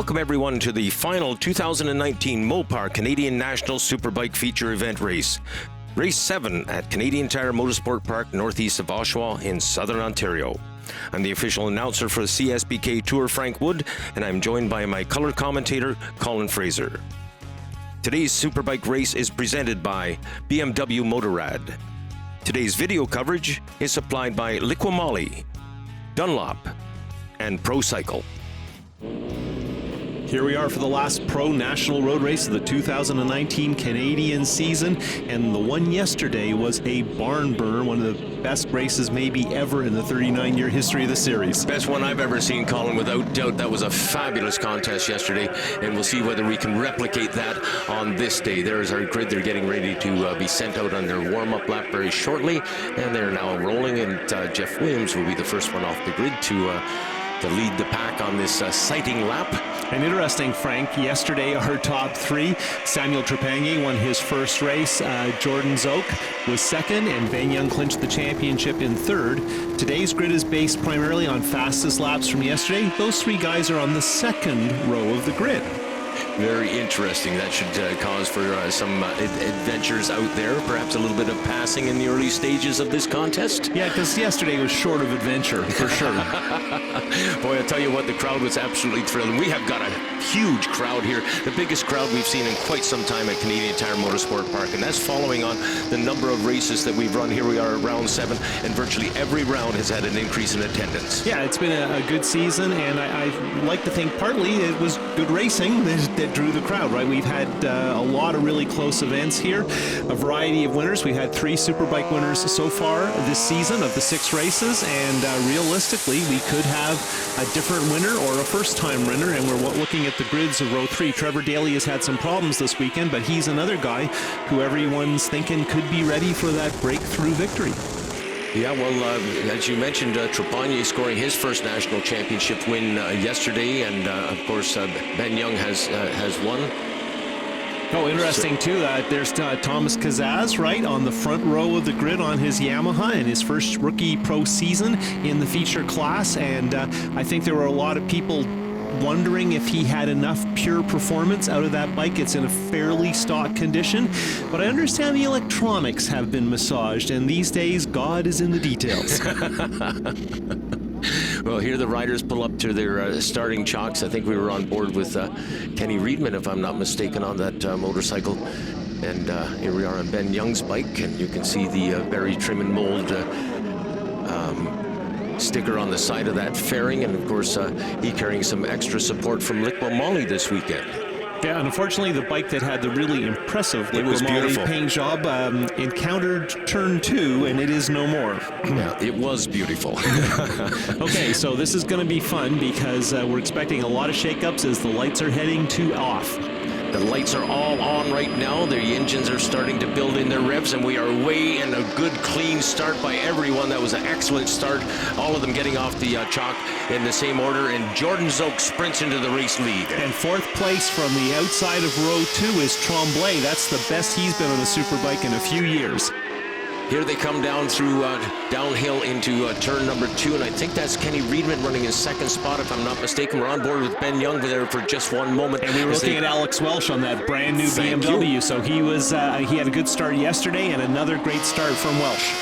Welcome everyone to the final 2019 Mopar Canadian National Superbike Feature Event race. Race 7 at Canadian Tire Motorsport Park northeast of Oshawa in southern Ontario. I'm the official announcer for the CSBK Tour, Frank Wood, and I'm joined by my color commentator, Colin Fraser. Today's Superbike race is presented by BMW Motorrad. Today's video coverage is supplied by Liqui-Moly, Dunlop, and ProCycle. Here we are for the last Pro National Road Race of the 2019 Canadian season, and the one yesterday was a barn burner, one of the best races maybe ever in the 39-year history of the series. Best one I've ever seen, Colin, without doubt. That was a fabulous contest yesterday, and we'll see whether we can replicate that on this day. There's our grid. They're getting ready to be sent out on their warm-up lap very shortly, and they're now rolling, and Jeff Williams will be the first one off the grid to lead the pack on this sighting lap. And interesting, Frank, yesterday our top three, Samuel Trepanier won his first race, Jordan Zook was second, and Ben Young clinched the championship in third. Today's grid is based primarily on fastest laps from yesterday. Those three guys are on the second row of the grid. Very interesting. That should cause for some adventures out there, perhaps a little bit of passing in the early stages of this contest. Yeah, because yesterday was short of adventure, for sure. Boy, I tell you what, the crowd was absolutely thrilled. And we have got a huge crowd here, the biggest crowd we've seen in quite some time at Canadian Tire Motorsport Park, and that's following on the number of races that we've run. Here we are at round 7, and virtually every round has had an increase in attendance. Yeah, it's been a good season, and I like to think partly it was good racing that drew the crowd, right? We've had a lot of really close events here, a variety of winners. We had 3 Superbike winners so far this season of the 6 races, and realistically, we could have a different winner or a first-time winner, and we're looking at the grids of row 3. Trevor Daly has had some problems this weekend, but he's another guy who everyone's thinking could be ready for that breakthrough victory. Yeah, well, as you mentioned, Trepanier scoring his first national championship win yesterday, and of course, Ben Young has won. Oh, interesting too. There's Thomas Kazaz, right, on the front row of the grid on his Yamaha in his first rookie pro season in the feature class, and I think there were a lot of people wondering if he had enough pure performance out of that bike. It's in a fairly stock condition, but I understand the electronics have been massaged, and these days, God is in the details. Well, here the riders pull up to their starting chocks. I think we were on board with Kenny Reedman, if I'm not mistaken, on that motorcycle. And here we are on Ben Young's bike, and you can see the very trim and mold sticker on the side of that fairing, and of course he carrying some extra support from Liqui-Moly this weekend. Yeah, and unfortunately the bike that had the really impressive Liqui-Moly paint job encountered turn 2, and it is no more. Yeah, it was beautiful. Okay, so this is going to be fun because we're expecting a lot of shakeups as the lights are heading to off. The lights are all on right now. The engines are starting to build in their revs, and we are way in a good, clean start by everyone. That was an excellent start. All of them getting off the chalk in the same order, and Jordan Zook sprints into the race lead. And 4th place from the outside of row 2 is Tremblay. That's the best he's been on a Superbike in a few years. Here they come down through downhill into turn number 2, and I think that's Kenny Reedman running in 2nd spot, if I'm not mistaken. We're on board with Ben Young there for just one moment. And we were looking at Alex Welsh on that brand new BMW, so he had a good start yesterday, and another great start from Welsh.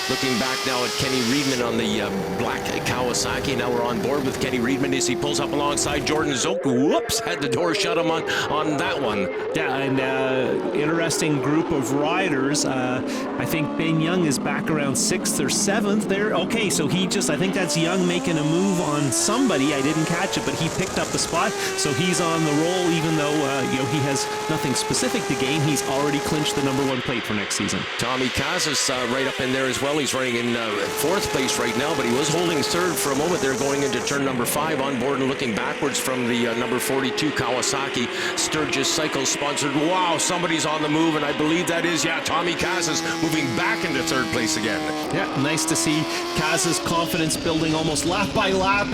Looking back now at Kenny Reedman on the black Kawasaki. Now we're on board with Kenny Reedman as he pulls up alongside Jordan Zook. Whoops, had the door shut him on that one. Yeah, and interesting group of riders. I think Ben Young is back around 6th or 7th there. Okay, so I think that's Young making a move on somebody. I didn't catch it, but he picked up a spot, so he's on the roll, even though he has nothing specific to gain. He's already clinched the number 1 plate for next season. Tommy Kazas right up in there as well. He's running in 4th place right now, but he was holding 3rd for a moment. They're going into turn number 5 on board and looking backwards from the number 42 Kawasaki Sturgis Cycle sponsored. Wow, somebody's on the move, and I believe that is, Tommy Kazas moving back into 3rd place again. Yeah, nice to see Kaz's confidence building almost lap by lap.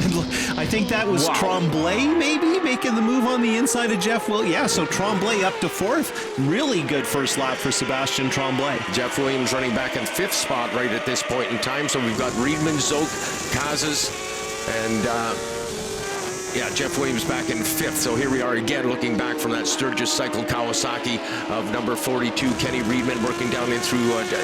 I think that was Tremblay maybe making the move on the inside of Jeff Williams. Yeah, so Tremblay up to 4th. Really good first lap for Sebastian Tremblay. Jeff Williams running back in 5th spot right at this point in time. So we've got Reedman, Zook, Kazas, and Yeah, Jeff Williams back in 5th. So here we are again, looking back from that Sturgis cycle Kawasaki of number 42, Kenny Reedman, working down in through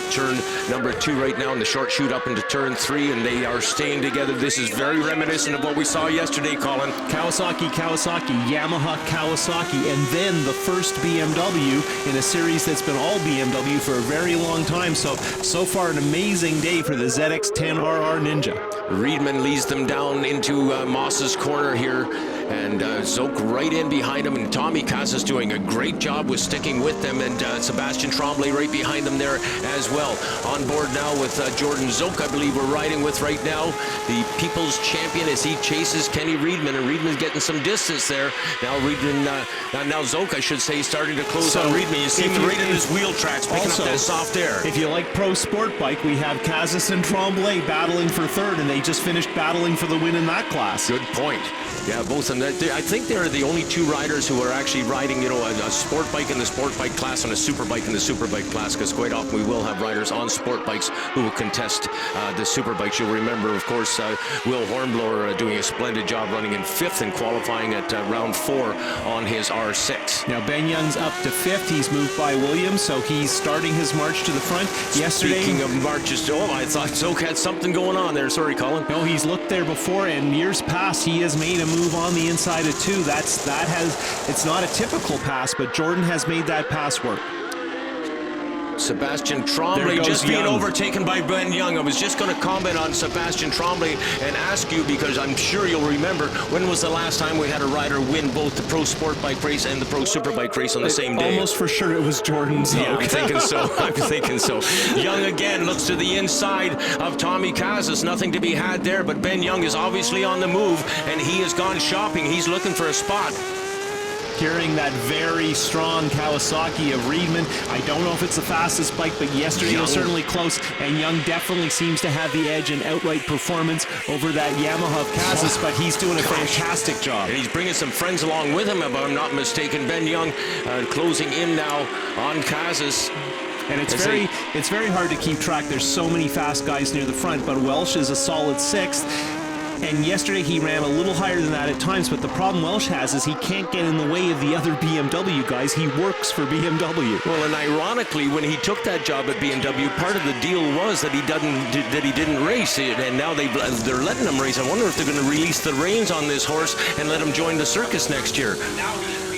turn number 2 right now in the short shoot up into turn 3, and they are staying together. This is very reminiscent of what we saw yesterday, Colin. Kawasaki, Yamaha, Kawasaki, and then the first BMW in a series that's been all BMW for a very long time. So far an amazing day for the ZX-10RR Ninja. Reedman leads them down into Moss's corner here, and Zoke right in behind him, and Tommy Casas doing a great job with sticking with them, and Sebastian Tremblay right behind them there as well. On board now with Jordan Zoke, I believe we're riding with right now, the People's Champion, as he chases Kenny Reedman, and Reedman's getting some distance there. Now Reedman, now Zoke, I should say, starting to close on Reedman. You see him right in his wheel tracks, picking up that soft air. If you like pro sport bike, we have Casas and Tremblay battling for 3rd, and they just finished battling for the win in that class. Good point. Yeah, both of them. I think they're the only 2 riders who are actually riding, a sport bike in the sport bike class and a super bike in the super bike class, because quite often we will have riders on sport bikes who will contest the super bikes. You'll remember, of course, Will Hornblower doing a splendid job running in 5th and qualifying at round 4 on his R6. Now Ben Young's up to 5th. He's moved by Williams, so he's starting his march to the front. Yesterday, speaking of marches, I thought Zoke had something going on there. Sorry, Colin. No, he's looked there before, and years past he has made a move on the inside of 2. It's not a typical pass, but Jordan has made that pass work. Sebastian Tremblay just being overtaken by Ben Young. I was just going to comment on Sebastian Tremblay and ask you, because I'm sure you'll remember, when was the last time we had a rider win both the Pro Sport Bike race and the Pro Superbike race on the same day? Almost for sure it was Jordan Zoke. Yeah, I'm thinking so. I'm thinking so. Young again looks to the inside of Tommy Casas. Nothing to be had there, but Ben Young is obviously on the move, and he has gone shopping. He's looking for a spot. Carrying that very strong Kawasaki of Reedman. I don't know if it's the fastest bike, but yesterday it was certainly close, and Young definitely seems to have the edge in outright performance over that Yamaha of Casas, but he's doing a fantastic job. And he's bringing some friends along with him, if I'm not mistaken. Ben Young closing in now on Casas. And it's very hard to keep track. There's so many fast guys near the front, but Welsh is a solid 6th. And yesterday he ran a little higher than that at times, but the problem Welsh has is he can't get in the way of the other BMW guys. He works for BMW. Well, and ironically, when he took that job at BMW, part of the deal was that he didn't race, and now they're letting him race. I wonder if they're going to release the reins on this horse and let him join the circus next year.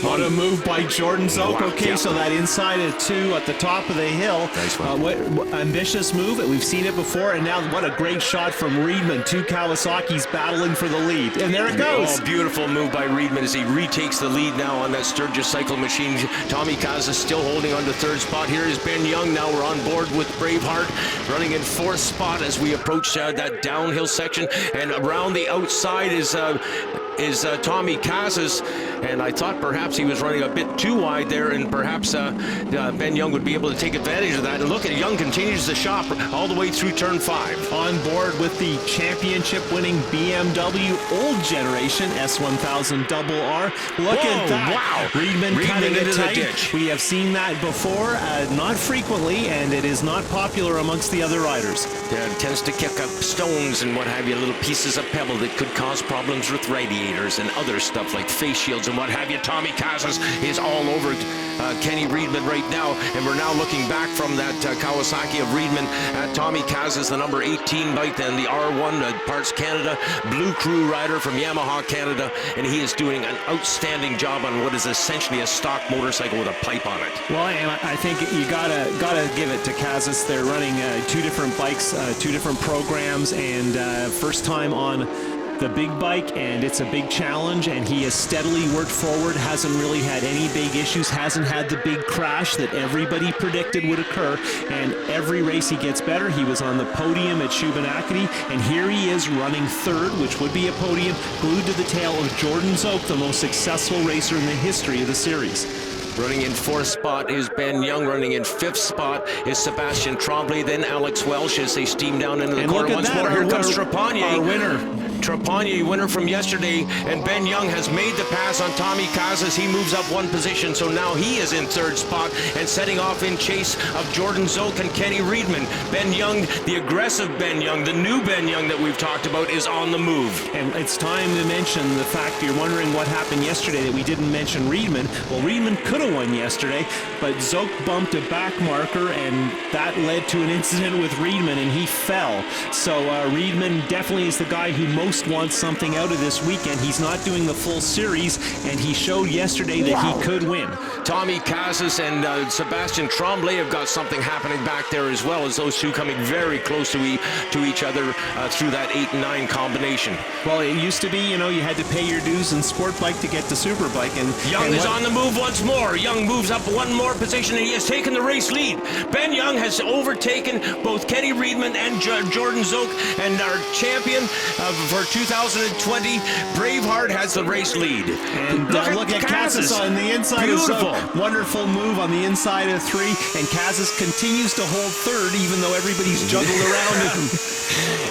What a move by Jordan Zoke. Okay, so that inside of 2 at the top of the hill. Nice one. What ambitious move. We've seen it before, and now what a great shot from Reedman. 2 Kawasaki's battling for the lead. And there it goes. Oh, beautiful move by Reedman as he retakes the lead now on that Sturgis cycle machine. Tommy Casas still holding on to 3rd spot. Here is Ben Young. Now we're on board with Braveheart, running in 4th spot as we approach that downhill section. And around the outside is Tommy Casas, and I thought perhaps he was running a bit too wide there, and perhaps Ben Young would be able to take advantage of that. And look at Young continues to shop all the way through turn 5. On board with the championship-winning BMW old generation S1000 RR. Look at that. Wow. Reedman cutting it into tight. the ditch. We have seen that before, not frequently, and it is not popular amongst the other riders. Yeah, it tends to kick up stones and what have you, little pieces of pebble that could cause problems with radiators and other stuff like face shields and what have you. Tommy Casas is all over Kenny Reedman right now, and we're now looking back from that Kawasaki of Reedman at Tommy Casas, the number 18 bike, and the R1 Parts Canada Blue Crew rider from Yamaha Canada, and he is doing an outstanding job on what is essentially a stock motorcycle with a pipe on it. Well, and I think you gotta give it to Casas. They're running 2 different bikes, 2 different programs, and first time on the big bike, and it's a big challenge, and he has steadily worked forward, hasn't really had any big issues, hasn't had the big crash that everybody predicted would occur, and every race he gets better. He was on the podium at Shubenacadie, and here he is running 3rd, which would be a podium, glued to the tail of Jordan Zoke, the most successful racer in the history of the series. Running in 4th spot is Ben Young. Running in 5th spot is Sebastian Tremblay. Then Alex Welsh as they steam down into the corner once more. Here comes Trepanier. Our winner. Trepagny, winner from yesterday, and Ben Young has made the pass on Tommy Casas. He moves up one position, so now he is in third spot and setting off in chase of Jordan Zoke and Kenny Reedman. Ben Young, the aggressive Ben Young, the new Ben Young that we've talked about, is on the move. And it's time to mention the fact you're wondering what happened yesterday that we didn't mention Reedman. Well, Reedman could have won yesterday, but Zoke bumped a back marker, and that led to an incident with Reedman, and he fell. So Reedman definitely is the guy who most wants something out of this weekend. He's not doing the full series, and he showed yesterday that he could win. Tommy Casas and Sebastian Tremblay have got something happening back there as well, as those two coming very close to each other through that 8 and 9 combination. Well, it used to be, you had to pay your dues in Sportbike to get to Superbike. And Young is on the move once more. Young moves up one more position, and he has taken the race lead. Ben Young has overtaken both Kenny Reedman and Jordan Zoke, and our champion for 2020, Braveheart, has the race lead. And look at Casas on the inside. Beautiful. Wonderful move on the inside of 3, and Casas continues to hold third even though everybody's juggled around him.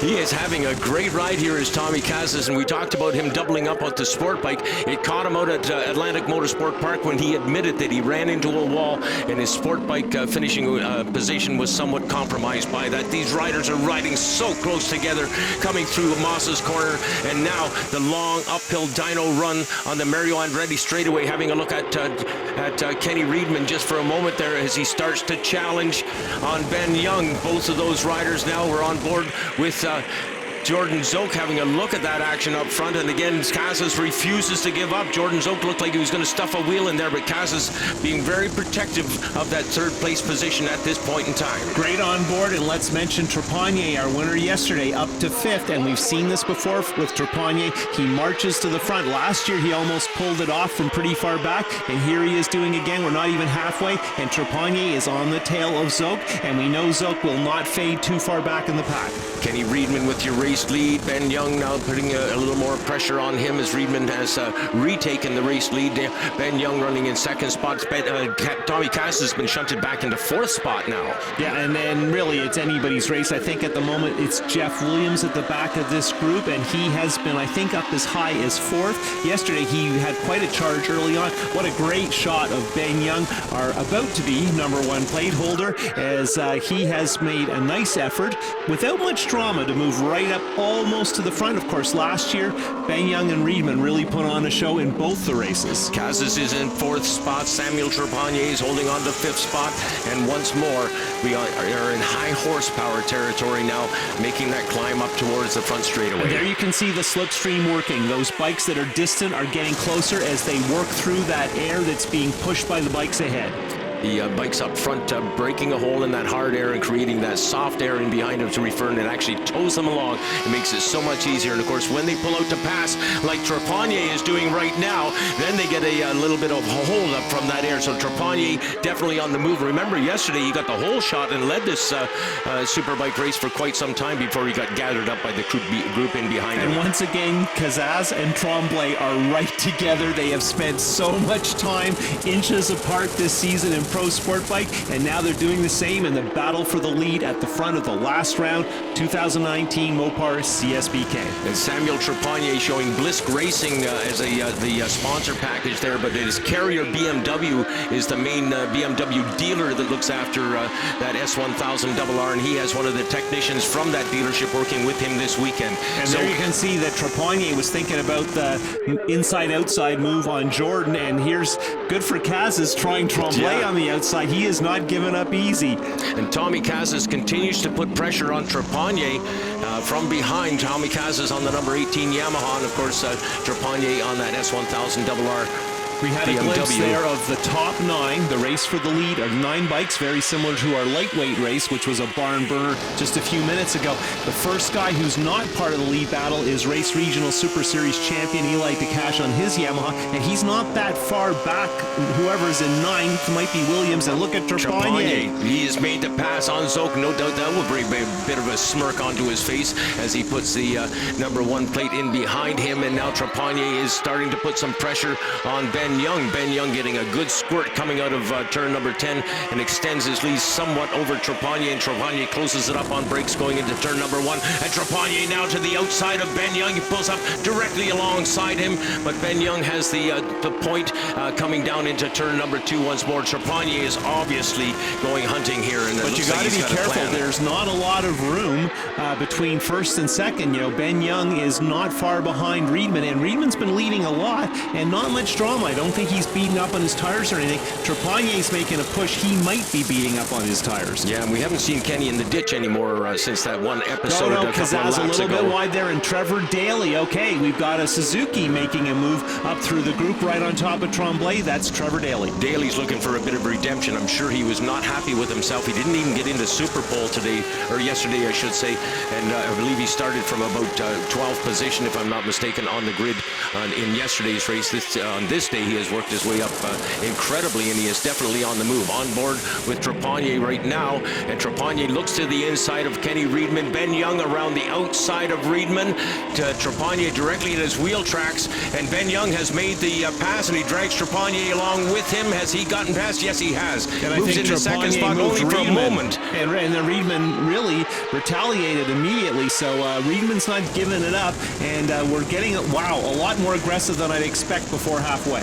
He is having a great ride here as Tommy Casas, and we talked about him doubling up with the sport bike. It caught him out at Atlantic Motorsport Park when he admitted that he ran into a wall and his sport bike finishing position was somewhat compromised by that. These riders are riding so close together, coming through Moss's corner, and now the long uphill dyno run on the Mario Andretti straightaway. Having a look at Kenny Reedman just for a moment there as he starts to challenge on Ben Young. Both of those riders now were on board with Jordan Zoke having a look at that action up front, and again Casas refuses to give up. Jordan Zoke looked like he was going to stuff a wheel in there, but Casas being very protective of that third place position at this point in time. Great on board, and let's mention Trepagny, our winner yesterday, up to 5th, and we've seen this before with Trepagny. He marches to the front. Last year he almost pulled it off from pretty far back, and here he is doing again. We're not even halfway, and Trepagny is on the tail of Zoke, and we know Zoke will not fade too far back in the pack. Kenny Reedman with your race lead. Ben Young now putting a little more pressure on him as Reedman has retaken the race lead. Ben Young running in second spot. Tommy Casas has been shunted back into 4th spot now. Yeah, and then really it's anybody's race. I think at the moment it's Jeff Williams at the back of this group, and he has been, I think, up as high as 4th. Yesterday he had quite a charge early on. What a great shot of Ben Young, our about to be #1 plate holder, as he has made a nice effort without much drama to move right up almost to the front. Of course, last year Ben Young and Reedman really put on a show in both the races. Casas is in 4th spot. Samuel Trepagny is holding on to 5th spot, and once more we are in high horsepower territory now, making that climb up towards the front straightaway. And there you can see the slipstream working. Those bikes that are distant are getting closer as they work through that air that's being pushed by the bikes ahead. The bikes up front breaking a hole in that hard air and creating that soft air in behind them to refer, and it actually tows them along. It makes it so much easier. And of course, when they pull out to pass, like Trepagny is doing right now, then they get a little bit of hold up from that air. So Trepagny definitely on the move. Remember, yesterday he got the whole shot and led this Superbike race for quite some time before he got gathered up by the group in behind him. And once again, Casas and Tremblay are right together. They have spent so much time inches apart this season in Pro Sport Bike, and now they're doing the same in the battle for the lead at the front of the last round, 2019 Mopar CSBK. And Samuel Trepagny showing Blisk Racing as the sponsor package there, but it is Carrier BMW is the main BMW dealer that looks after that S1000RR, and he has one of the technicians from that dealership working with him this weekend. And so there you can see that Trepagny was thinking about the inside-outside move on Jordan, and here's good for Casas trying Tremblay on the outside. He is not giving up easy. And Tommy Casas continues to put pressure on Trepagny from behind. Tommy Casas on the number 18 Yamaha, and of course Trepagny on that S1000RR. We had a glimpse there of the top 9. The race for the lead are 9 bikes, very similar to our lightweight race, which was a barn burner just a few minutes ago. The first guy who's not part of the lead battle is Race Regional Super Series champion Eli DeCash on his Yamaha, and he's not that far back. Whoever's in 9th might be Williams, and look at Trepagny. He has made the pass on Zoke. No doubt that will bring a bit of a smirk onto his face as he puts the #1 plate in behind him, and now Trepagny is starting to put some pressure on Ben Ben Young. Ben Young getting a good squirt coming out of turn number 10 and extends his lead somewhat over Trepanier, and Trepanier closes it up on brakes going into turn number 1. And Trepanier now to the outside of Ben Young. He pulls up directly alongside him, but Ben Young has the point coming down into turn number 2 once more. Trepanier is obviously going hunting here, and but you got to be careful. There's not a lot of room between first and second. You know, Ben Young is not far behind Riedman, and Riedman's been leading a lot, and not much drama. I don't think he's beating up on his tires or anything. Trepanier's making a push. He might be beating up on his tires. Yeah, and we haven't seen Kenny in the ditch anymore since that one episode. No, because that was a little bit wide there. And Trevor Daly, okay, we've got a Suzuki making a move up through the group right on top of Tremblay. That's Trevor Daly. Daly's looking for a bit of redemption. I'm sure he was not happy with himself. He didn't even get into Super Bowl today, or yesterday, I should say, and I believe he started from about 12th position, if I'm not mistaken, on the grid in yesterday's race. On this day, he has worked his way up incredibly, and he is definitely on the move. On board with Trepanier right now, and Trepanier looks to the inside of Kenny Riedman. Ben Young around the outside of Riedman to Trepanier directly at his wheel tracks, and Ben Young has made the pass, and he drags Trepanier along with him. Has he gotten past? Yes, he has. And moves into second spot only for a moment. And then Riedman really retaliated immediately, so Riedman's not giving it up, and we're getting, wow, a lot more aggressive than I'd expect before halfway.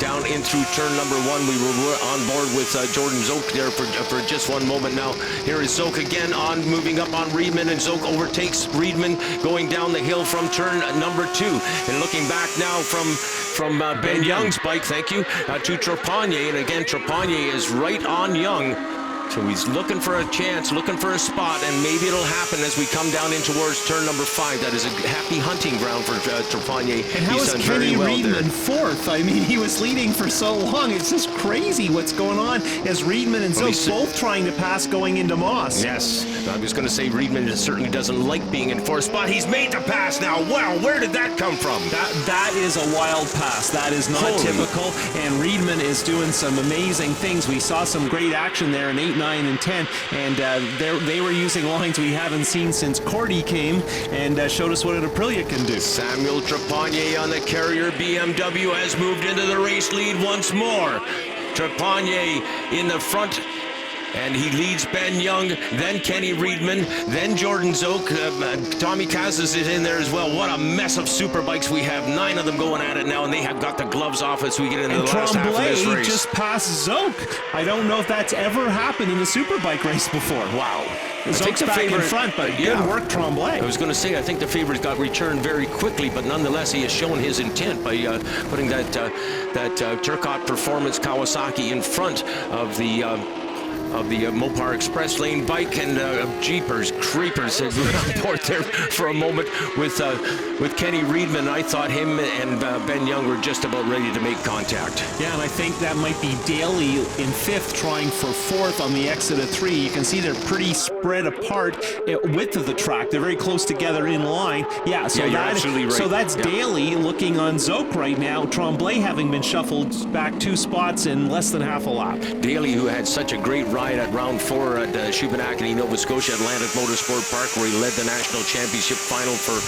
Down in through turn number 1, we were on board with Jordan Zoke there for just one moment now. Here is Zoke again moving up on Riedman, and Zoke overtakes Riedman going down the hill from turn number 2. And looking back now from Ben Young's bike, thank you, to Trepanier, and again Trepanier is right on Young. So he's looking for a chance, looking for a spot, and maybe it'll happen as we come down in towards turn number 5. That is a happy hunting ground for Trepanier. And how is Kenny Riedman fourth? I mean, he was leading for so long. It's just crazy what's going on as Riedman and Zoke both trying to pass going into Moss. Yes, I was going to say Riedman certainly doesn't like being in fourth spot. He's made the pass now. Wow, where did that come from? That is a wild pass. That is not typical, and Riedman is doing some amazing things. We saw some great action there in 8, 9, and 10, and they were using lines we haven't seen since Cordy came and showed us what an Aprilia can do. Samuel Trepanier on the Carrier BMW has moved into the race lead once more. Trepanier in the front, and he leads Ben Young, then Kenny Riedman, then Jordan Zoke. Tommy Kazas is in there as well. What a mess of Superbikes we have. 9 of them going at it now, and they have got the gloves off as we get into the last half of this race. Just passed Zoke. I don't know if that's ever happened in a Superbike race before. Wow. Zoke's back in front, but good work, Tremblay. I was going to say, I think the favorite got returned very quickly, but nonetheless, he has shown his intent by putting that Turcotte Performance Kawasaki in front of the Mopar Express Lane bike, and jeepers creepers on board there for a moment with Kenny Riedman. I thought him and Ben Young were just about ready to make contact. Yeah, and I think that might be Daly in 5th trying for 4th on the exit of 3. You can see they're pretty spread apart width of the track. They're very close together in line. Yeah, so you're absolutely right. So that's Daly looking on Zoke right now. Tremblay having been shuffled back 2 spots in less than half a lap. Daly, who had such a great ride at round 4 at Shubenacadie, Nova Scotia Atlantic Motorsport Park, where he led the national championship final for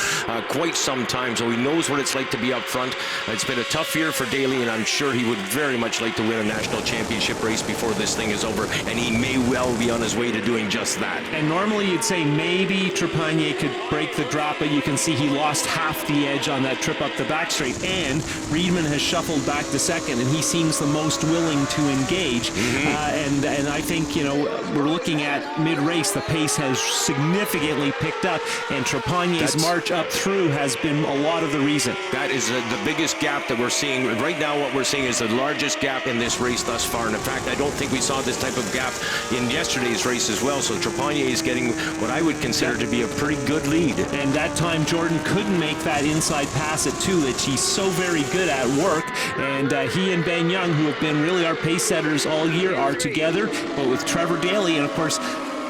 quite some time, so he knows what it's like to be up front. It's been a tough year for Daly, and I'm sure he would very much like to win a national championship race before this thing is over, and he may well be on his way to doing just that. And normally you'd say maybe Trepanier could break the drop, but you can see he lost half the edge on that trip up the back straight, and Riedman has shuffled back to 2nd, and he seems the most willing to engage. And I think, you know, we're looking at mid-race, the pace has significantly picked up, and Trepanier's march up through has been a lot of the reason. That is the biggest gap that we're seeing. Right now, what we're seeing is the largest gap in this race thus far. And in fact, I don't think we saw this type of gap in yesterday's race as well. So Trepanier is getting what I would consider to be a pretty good lead. And that time, Jordan couldn't make that inside pass at 2 that he's so very good at work. And he and Ben Young, who have been really our pace setters all year, are together. But with Trevor Daly, and of course,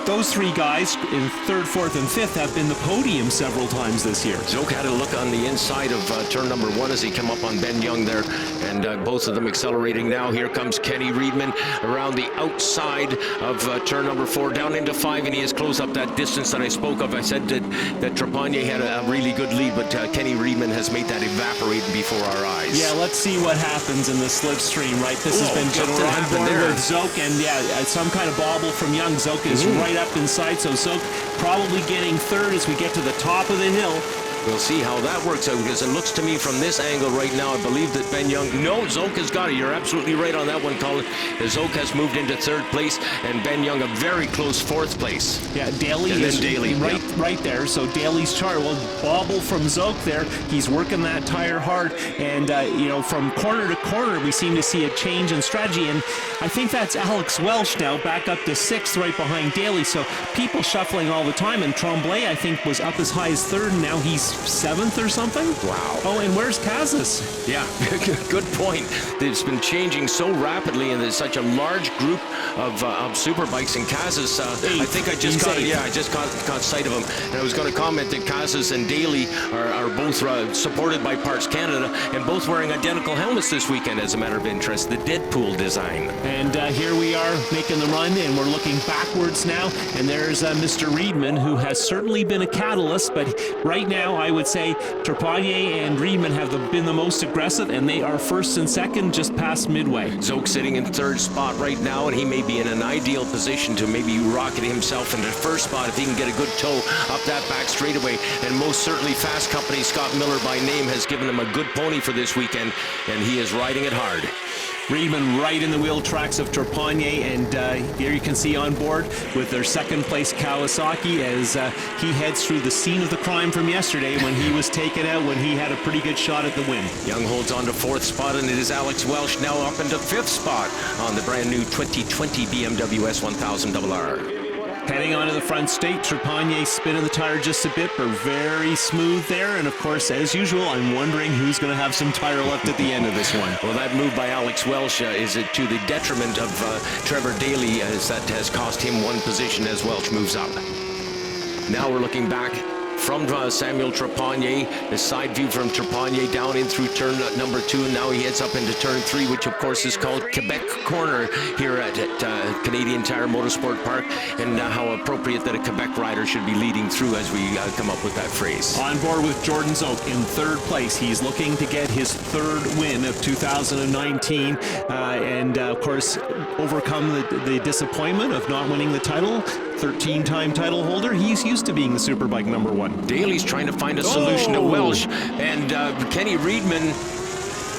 those three guys in third, fourth, and fifth have been the podium several times this year. Zoke had a look on the inside of turn number 1 as he came up on Ben Young there, and both of them accelerating now. Here comes Kenny Reedman around the outside of turn number 4, down into 5, and he has closed up that distance that I spoke of. I said that Trepanier had a really good lead, but Kenny Reedman has made that evaporate before our eyes. Yeah, let's see what happens in the slipstream, right? This has been something on happened board there with Zoke, and yeah, some kind of bobble from Young. Zoke is right up inside, so Zoke probably getting third as we get to the top of the hill. We'll see how that works out, because it looks to me from this angle right now, I believe that Ben Young, no, Zoke has got it. You're absolutely right on that one, Colin. Zoke has moved into third place, and Ben Young a very close fourth place. Yeah, Daly is right there. So Daly's chart will bobble from Zoke there. He's working that tire hard, and from corner to corner, we seem to see a change in strategy. And I think that's Alex Welsh now back up to sixth, right behind Daly. So people shuffling all the time. And Tremblay, I think, was up as high as third, and now he's seventh or something. Wow. Oh, and where's Kazas? Yeah, good point. It's been changing so rapidly, and there's such a large group of Superbikes. And Kazas, I think I just got it. Yeah, I just caught sight of him, and I was going to comment that Kazas and Daly are both supported by Parts Canada, and both wearing identical helmets this weekend. As a matter of interest, the Deadpool design. And here we are making the run, and we're looking backwards now. And there's Mr. Reedman, who has certainly been a catalyst, but right now I would say Trepanier and Reedman have been the most aggressive, and they are first and second just past midway. Zoke sitting in third spot right now, and he may be in an ideal position to maybe rocket himself into first spot if he can get a good toe up that back straightaway. And most certainly Fast Company, Scott Miller by name, has given him a good pony for this weekend, and he is riding it hard. Reedman right in the wheel tracks of Trepanier, and here you can see on board with their second place Kawasaki as he heads through the scene of the crime from yesterday when he was taken out when he had a pretty good shot at the win. Young holds on to fourth spot, and it is Alex Welsh now up into fifth spot on the brand new 2020 BMW S1000RR. Heading onto the front straight, Trepanier spinning the tire just a bit, but very smooth there. And of course, as usual, I'm wondering who's going to have some tire left at the end of this one. Well, that move by Alex Welsh is it to the detriment of Trevor Daly, as that has cost him one position as Welsh moves up. Now we're looking back from Samuel Trepanier, the side view from Trepanier down in through turn number 2, and now he heads up into turn 3, which of course is called Quebec Corner here at Canadian Tire Motorsport Park, and how appropriate that a Quebec rider should be leading through as we come up with that phrase. On board with Jordan Zoke in third place. He's looking to get his third win of 2019, and of course overcome the disappointment of not winning the title. 13-time title holder. He's used to being the Superbike #1. Daly's trying to find a solution to Welsh, and Kenny Reedman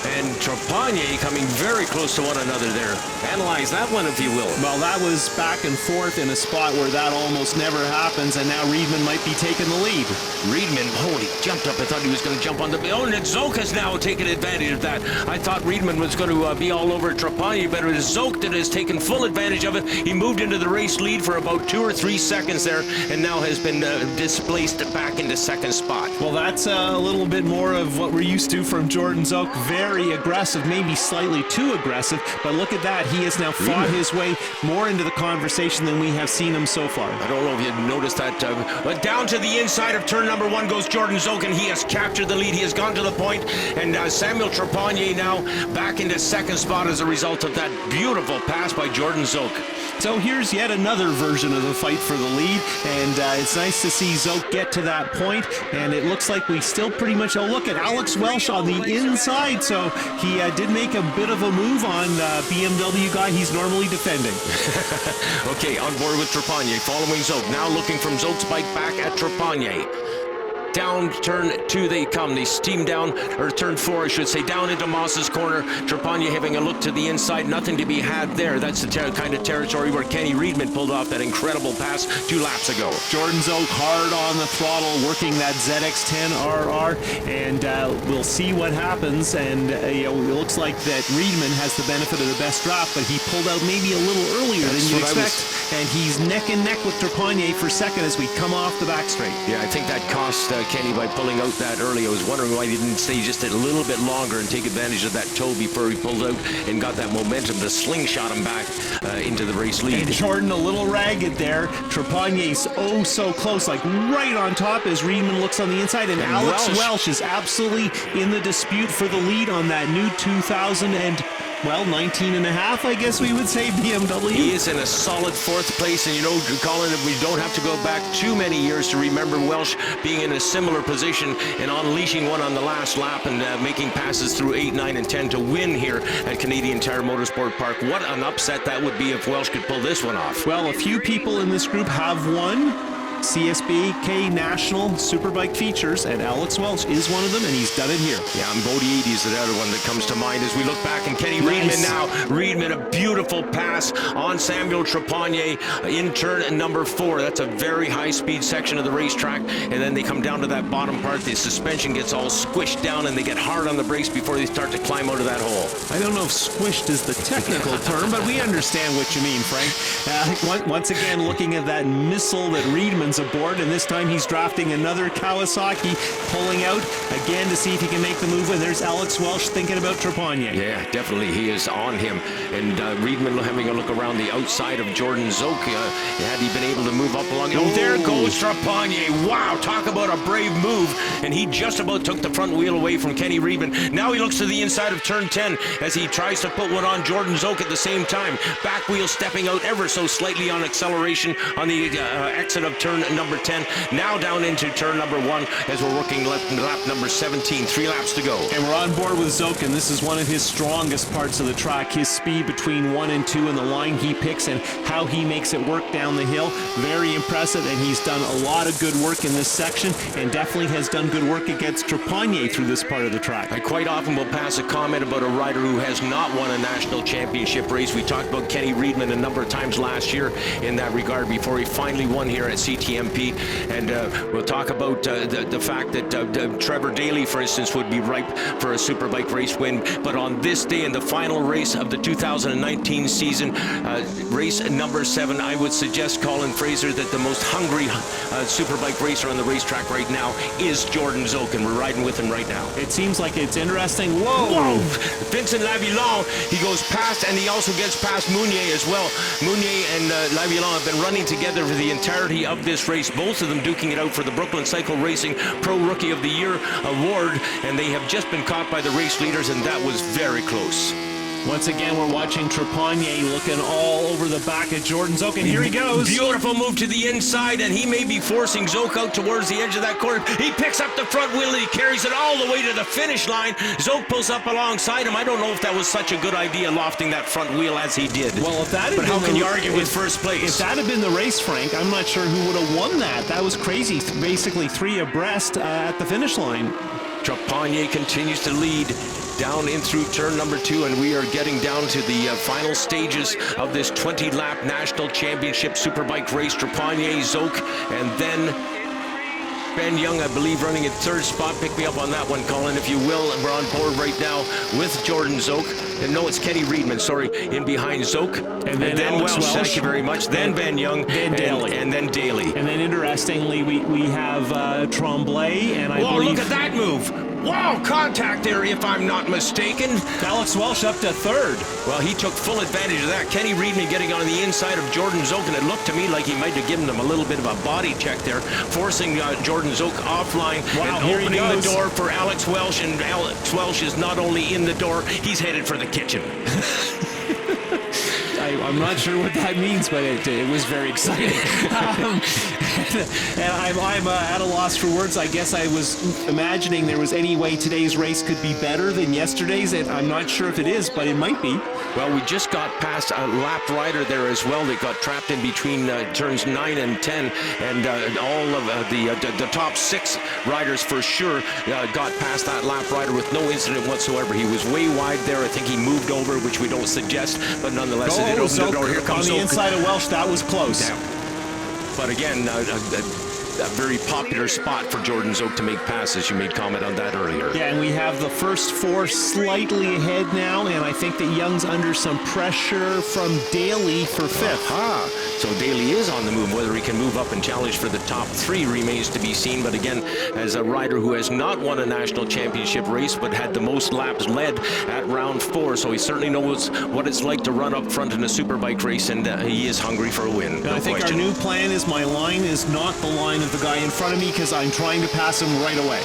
and Trepanier coming very close to one another there. Analyze that one, if you will. Well, that was back and forth in a spot where that almost never happens, and now Reedman might be taking the lead. Reedman, he jumped up. I thought he was going to jump on the... Oh, and Zoke has now taken advantage of that. I thought Reedman was going to be all over Trepanier, but it is Zoke that has taken full advantage of it. He moved into the race lead for about 2 or 3 seconds there, and now has been displaced back into second spot. Well, that's a little bit more of what we're used to from Jordan Zoke. Very aggressive, maybe slightly too aggressive, but look at that. He has now fought his way more into the conversation than we have seen him so far. I don't know if you noticed that, but down to the inside of turn number 1 goes Jordan Zoke, and he has captured the lead. He has gone to the point, and Samuel Trepanier now back into second spot as a result of that beautiful pass by Jordan Zoke. So here's yet another version of the fight for the lead, and it's nice to see Zoke get to that point, and it looks like we still pretty much... Oh, look at Alex Welsh on the inside, so he did make a bit of a move on BMW guy he's normally defending. Okay, on board with Trepanier, following Zoke, now looking from Zoke's bike back at Trepanier. Down turn 2 they come. They steam down, or turn 4 I should say, down into Moss's corner. Trepanier having a look to the inside, nothing to be had there. That's the kind of territory where Kenny Reedman pulled off that incredible pass 2 laps ago. Jordan Zoke hard on the throttle, working that ZX10RR, and we'll see what happens. And it looks like that Reedman has the benefit of the best draft, but he pulled out maybe a little earlier than you'd expect. And he's neck and neck with Trepanier for second as we come off the back straight. Yeah, I think that cost Kenny by pulling out that early. I was wondering why he didn't stay just a little bit longer and take advantage of that toe before he pulled out and got that momentum to slingshot him back into the race lead. And Jordan a little ragged there. Trepagne's oh so close, like right on top as Reedman looks on the inside. And Alex Welsh is absolutely in the dispute for the lead on that new 19 and a half, I guess we would say, BMW. He is in a solid fourth place, and you know, Colin, we don't have to go back too many years to remember Welsh being in a similar position and unleashing one on the last lap and making passes through 8, 9, and 10 to win here at Canadian Tire Motorsport Park. What an upset that would be if Welsh could pull this one off. Well, a few people in this group have won CSBK National Superbike features, and Alex Welsh is one of them, and he's done it here. Yeah, and Bodie 80 is the other one that comes to mind as we look back. And Kenny Reedman now. Reedman, a beautiful pass on Samuel Trepagny in turn number 4. That's a very high-speed section of the racetrack, and then they come down to that bottom part. The suspension gets all squished down, and they get hard on the brakes before they start to climb out of that hole. I don't know if squished is the technical term, but we understand what you mean, Frank. Once again, looking at that missile that Reedman's aboard, and this time he's drafting another Kawasaki, pulling out again to see if he can make the move. And there's Alex Welsh thinking about Trepagny. Yeah, definitely he is on him. And Reedman having a look around the outside of Jordan Zoke. Had he been able to move up along it. Oh, there goes Trepagny. Wow, talk about a brave move. And he just about took the front wheel away from Kenny Reedman. Now he looks to the inside of turn 10 as he tries to put one on Jordan Zoke at the same time. Back wheel stepping out ever so slightly on acceleration on the exit of turn number 10. Now down into turn number 1 as we're working lap number 17. 3 laps to go. And we're on board with Zoke, and this is one of his strongest parts of the track. His speed between 1 and 2 and the line he picks and how he makes it work down the hill. Very impressive, and he's done a lot of good work in this section and definitely has done good work against Trepagny through this part of the track. I quite often will pass a comment about a rider who has not won a national championship race. We talked about Kenny Reedman a number of times last year in that regard before he finally won here at CTMP. And we'll talk about the fact that Trevor Daly, for instance, would be ripe for a Superbike race win. But on this day, in the final race of the 2019 season, race number 7, I would suggest, Colin Fraser, that the most hungry Superbike racer on the racetrack right now is Jordan Zoke, and we're riding with him right now. It seems like it's interesting. Whoa! Vincent Lavillon, he goes past, and he also gets past Mounier as well. Mounier and Lavillon have been running together for the entirety of this race, both of them duking it out for the Brooklyn Cycle Racing Pro Rookie of the Year award, and they have just been caught by the race leaders, and that was very close. Once again, we're watching Trepagny looking all over the back of Jordan Zoke, and here he goes. Beautiful move to the inside, and he may be forcing Zoke out towards the edge of that corner. He picks up the front wheel, and he carries it all the way to the finish line. Zoke pulls up alongside him. I don't know if that was such a good idea, lofting that front wheel as he did. Well, if that had but been how can you argue with first place? If that had been the race, Frank, I'm not sure who would have won that. That was crazy. Basically 3 abreast at the finish line. Trepagny continues to lead down in through turn number 2, and we are getting down to the final stages of this 20-lap National Championship Superbike race. Trepagny, Zoke, and then Ben Young, I believe, running at 3rd spot. Pick me up on that one, Colin, if you will. We're on board right now with Jordan Zoke. And no, it's Kenny Reedman, sorry, in behind Zoke. And then Welsh. Thank you very much. Then Ben Young. Then Daly. And then Daly. And then, interestingly, we have Tremblay, and I believe... look at that move. Wow, contact there, if I'm not mistaken. Alex Welsh up to 3rd. Well, he took full advantage of that. Kenny Reedman getting on the inside of Jordan Zoke, and it looked to me like he might have given him a little bit of a body check there, forcing Jordan Zoke offline and opening the door for Alex Welsh. And Alex Welsh is not only in the door, he's headed for the kitchen. I'm not sure what that means, but it was very exciting. And I'm at a loss for words. I guess I was imagining there was any way today's race could be better than yesterday's, and I'm not sure if it is, but it might be. Well, we just got past a lap rider there as well that got trapped in between turns 9 and 10, and all of the top 6 riders for sure got past that lap rider with no incident whatsoever. He was way wide there. I think he moved over, which we don't suggest, but nonetheless, it did open the door. Here comes on the inside of Welsh. That was close. Yeah. But again, a very popular spot for Jordan Zoke to make passes. You made comment on that earlier. Yeah, and we have the first 4 slightly ahead now, and I think that Young's under some pressure from Daly for 5th. So Daly is on the move. Whether he can move up and challenge for the top 3 remains to be seen. But again, as a rider who has not won a national championship race but had the most laps led at round 4, so he certainly knows what it's like to run up front in a Superbike race, and he is hungry for a win. No, I think question. Our new plan is my line is not the line of the guy in front of me, because I'm trying to pass him right away.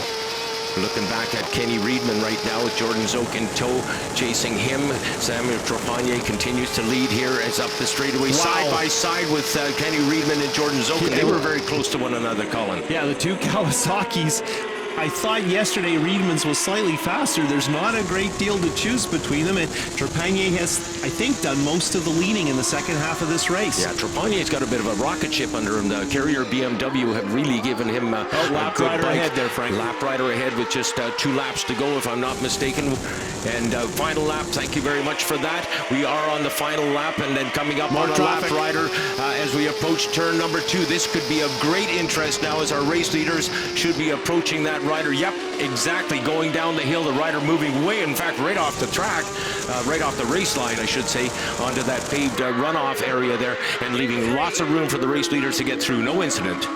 Looking back at Kenny Reedman right now with Jordan Zoke in tow, chasing him. Samuel Trepagnier continues to lead here as up the straightaway, side by side with Kenny Reedman and Jordan Zoke. And they were very close to one another, Colin. Yeah, the two Kawasaki's. I thought yesterday Reedman's was slightly faster. There's not a great deal to choose between them, and Trepagnier has, I think, done most of the leading in the second half of this race. Yeah, Trepagnier's got a bit of a rocket ship under him. The Carrier BMW have really given him a lap good rider bike. ahead there, Frank. Lap rider ahead with just 2 laps to go, if I'm not mistaken. And final lap, thank you very much for that. We are on the final lap, and then coming up on a lap rider as we approach turn number 2. This could be of great interest now, as our race leaders should be approaching that rider. Yep, exactly, going down the hill, the rider moving way, in fact, right off the track, right off the race line, I should say, onto that paved runoff area there, and leaving lots of room for the race leaders to get through. No incident.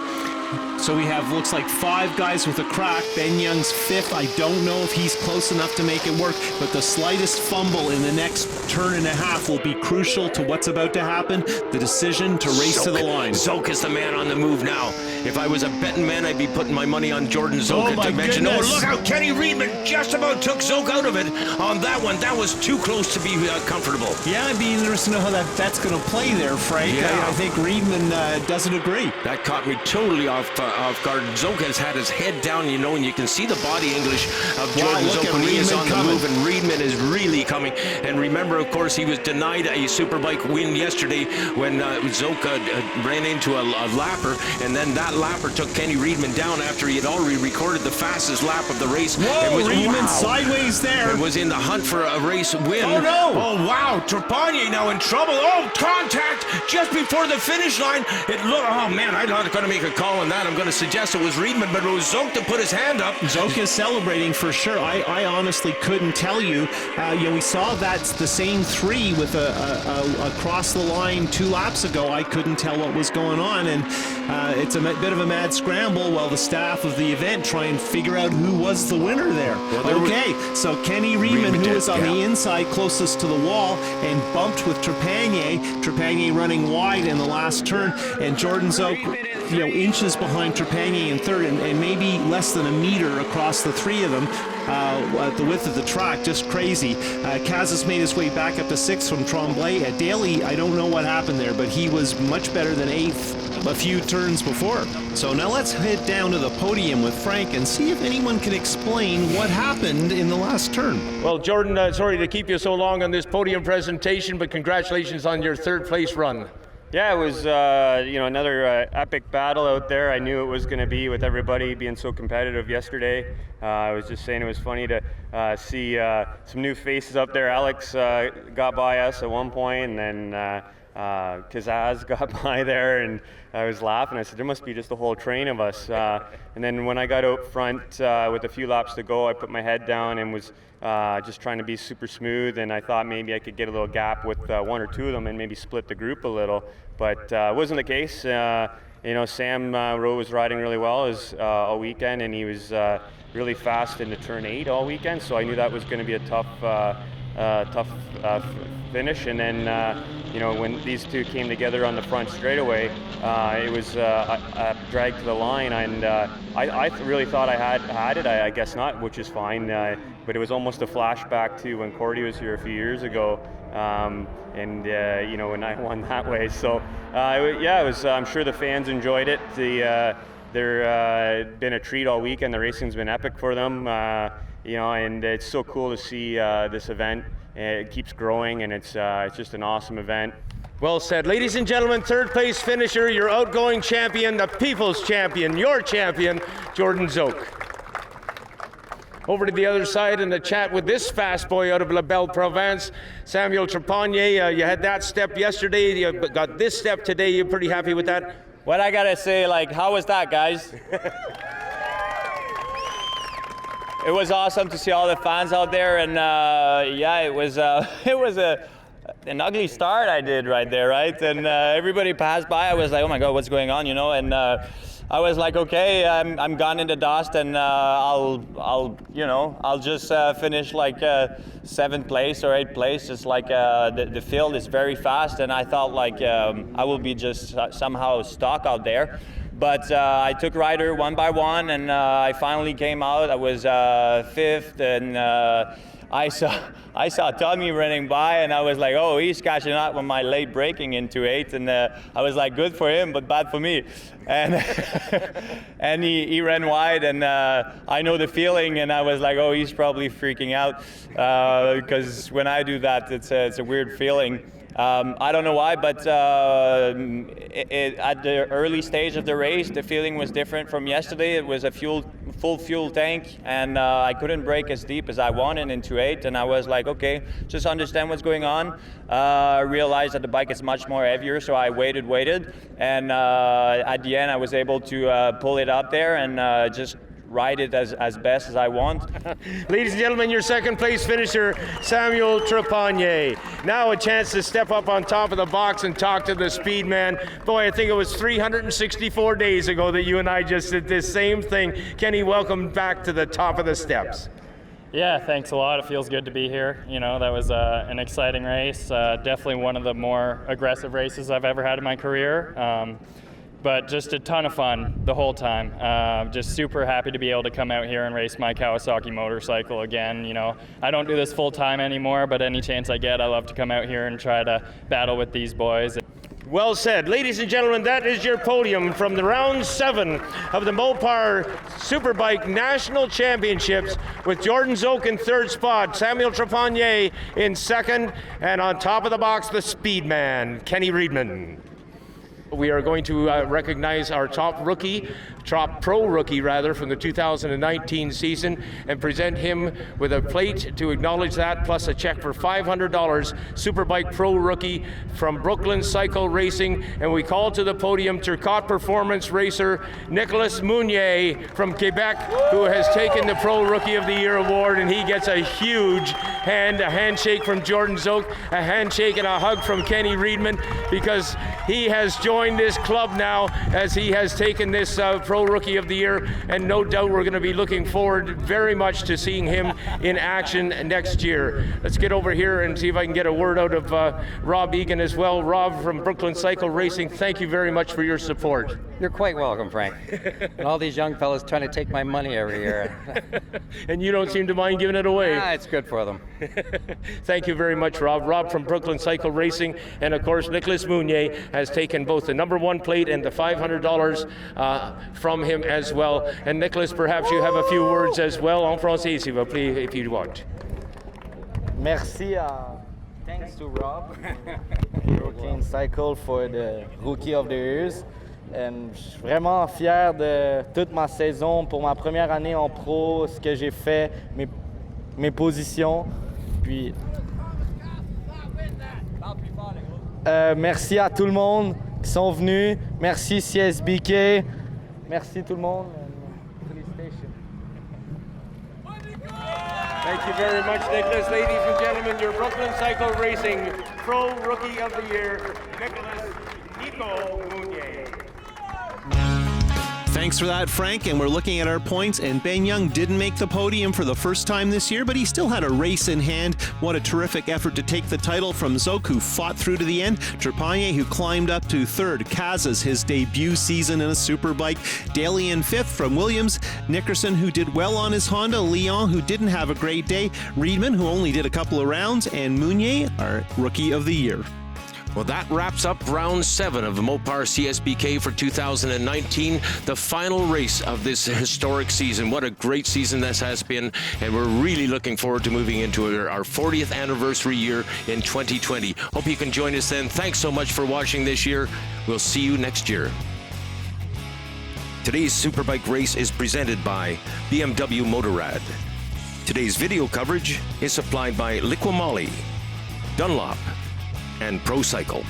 So we have, looks like 5 guys with a crack. Ben Young's 5th. I don't know if he's close enough to make it work, but the slightest fumble in the next turn and a half will be crucial to what's about to happen, the decision to race to the line. Zoke is the man on the move now. If I was a betting man, I'd be putting my money on Jordan Zoke. Oh, my goodness. Oh, look how Kenny Reedman just about took Zoke out of it on that one. That was too close to be comfortable. Yeah, it'd be interesting to know how that's going to play there, Frank. Yeah. I think Reedman doesn't agree. That caught me totally off guard. Zoke has had his head down, you know, and you can see the body English of Jordan Zoke when he is on the move, and Reedman is really coming. And remember, of course, he was denied a Superbike win yesterday when Zoke ran into a lapper, and then that lapper took Kenny Reedman down after he had already recorded the fastest lap of the race. Whoa, Reedman sideways there. And was in the hunt for a race win. Oh, no. Oh, wow. Trepagnier now in trouble. Oh, contact just before the finish line. Oh, man, I'm not going to make a call on that. I'm going to suggest it was Reedman, but it was Zoke to put his hand up. Zoke is celebrating for sure. I honestly couldn't tell you. We saw that's the same 3 with a across the line 2 laps ago. I couldn't tell what was going on, and it's a bit of a mad scramble while the staff of the event try and figure out who was the winner there. So Kenny Reedman, who was on the inside closest to the wall and bumped with Trepagnier running wide in the last turn, and Jordan Zoke, inches behind Trepagnier in 3rd, and maybe less than a meter across the 3 of them at the width of the track. Just crazy. Kazas made his way back up to 6th from Tremblay. Daly, I don't know what happened there, but he was much better than 8th a few turns before. So now let's head down to the podium with Frank and see if anyone can explain what happened in the last turn. Well, Jordan, sorry to keep you so long on this podium presentation, but congratulations on your 3rd place run. Yeah, it was another epic battle out there. I knew it was going to be, with everybody being so competitive yesterday. I was just saying it was funny to see some new faces up there. Alex got by us at one point, and then Kazaz got by there, and I was laughing. I said, there must be just a whole train of us. And then when I got out front with a few laps to go, I put my head down and was just trying to be super smooth, and I thought maybe I could get a little gap with 1 or 2 of them and maybe split the group a little, but it wasn't the case. Sam Rowe was riding really well all weekend, and he was really fast into turn 8 all weekend, so I knew that was going to be a tough finish. And then when these 2 came together on the front straightaway, it was a drag to the line, and I really thought I had it. I guess not, which is fine, but it was almost a flashback to when Cordy was here a few years ago, and when I won that way. So it was, I'm sure the fans enjoyed it. They're been a treat all weekend. The racing's been epic for them, and it's so cool to see this event. It keeps growing, and it's just an awesome event. Well said. Ladies and gentlemen, 3rd place finisher, your outgoing champion, the people's champion, your champion, Jordan Zoke. Over to the other side in the chat with this fast boy out of La Belle Province, Samuel Trepagnier. You had that step yesterday, you got this step today. You're pretty happy with that? What I gotta say, how was that, guys? It was awesome to see all the fans out there, and it was a an ugly start I did right there, right? And everybody passed by. I was like, oh my God, what's going on, you know? And I was like, okay, I'm gone in the dust, and I'll just finish like 7th place or 8th place. Just like the field is very fast, and I thought like I will be just somehow stuck out there. But I took rider one by one, and I finally came out. I was 5th, and I saw Tommy running by, and I was like, oh, he's catching up with my late braking into 8th, and I was like, good for him, but bad for me. And and he ran wide, and I know the feeling, and I was like, oh, he's probably freaking out, because when I do that, it's a weird feeling. I don't know why, but at the early stage of the race, the feeling was different from yesterday. It was a full fuel tank, and I couldn't brake as deep as I wanted into 8, and I was like, okay, just understand what's going on. I realized that the bike is much more heavier, so I waited, and at the end I was able to pull it up there and just ride it as best as I want. Ladies and gentlemen, your second place finisher, Samuel Trepanier. Now a chance to step up on top of the box and talk to the speed man. Boy, I think it was 364 days ago that you and I just did this same thing. Kenny, welcome back to the top of the steps. Yeah, thanks a lot. It feels good to be here. You know, that was an exciting race. Definitely one of the more aggressive races I've ever had in my career. But just a ton of fun the whole time. Just super happy to be able to come out here and race my Kawasaki motorcycle again. You know, I don't do this full time anymore, but any chance I get, I love to come out here and try to battle with these boys. Well said. Ladies and gentlemen, that is your podium from the round 7 of the Mopar Superbike National Championships, with Jordan Zook in 3rd spot, Samuel Trepanier in 2nd, and on top of the box, the speed man, Kenny Riedman. We are going to recognize our top pro rookie from the 2019 season, and present him with a plate to acknowledge that, plus a check for $500. Superbike Pro Rookie from Brooklyn Cycle Racing. And we call to the podium Turcotte Performance Racer Nicolas Meunier from Quebec, who has taken the Pro Rookie of the Year award, and he gets a huge handshake from Jordan Zook, a handshake and a hug from Kenny Riedman, because he has joined this club now as he has taken this Pro Rookie of the Year, and no doubt we're going to be looking forward very much to seeing him in action next year. Let's get over here and see if I can get a word out of Rob Egan as well. Rob from Brooklyn Cycle Racing, thank you very much for your support. You're quite welcome, Frank. And all these young fellas trying to take my money every year. And you don't seem to mind giving it away. It's good for them. Thank you very much, Rob. Rob from Brooklyn Cycle Racing, and of course Nicolas Meunier has taken both the number 1 plate and the $500 from him as well. And Nicolas, perhaps you have a few words as well en français, s'il vous plaît, if you want. Merci. Thanks to Rob, Brooklyn Cycle, for the Rookie of the Years. Je suis vraiment fier de toute ma saison, pour ma première année en pro, ce que j'ai fait, mes positions. Puis, merci à tout le monde qui sont venus. Merci CSBK. Merci tout le monde. Thank you very much, Nicolas. Ladies and gentlemen, your Brooklyn Cycle Racing Pro Rookie of the Year, Nico Meunier. Thanks for that, Frank. And we're looking at our points, and Ben Young didn't make the podium for the first time this year, but he still had a race in hand. What a terrific effort to take the title from Zook, who fought through to the end. Trepanier, who climbed up to 3rd. Kazas, his debut season in a Superbike. Daly in 5th from Williams. Nickerson, who did well on his Honda. Leon, who didn't have a great day. Riedman, who only did a couple of rounds. And Meunier, our Rookie of the Year. Well, that wraps up round 7 of the Mopar CSBK for 2019, the final race of this historic season. What a great season this has been, and we're really looking forward to moving into our 40th anniversary year in 2020. Hope you can join us then. Thanks so much for watching this year. We'll see you next year. Today's Superbike race is presented by BMW Motorrad. Today's video coverage is supplied by Liqui Moly, Dunlop, and Pro Cycle.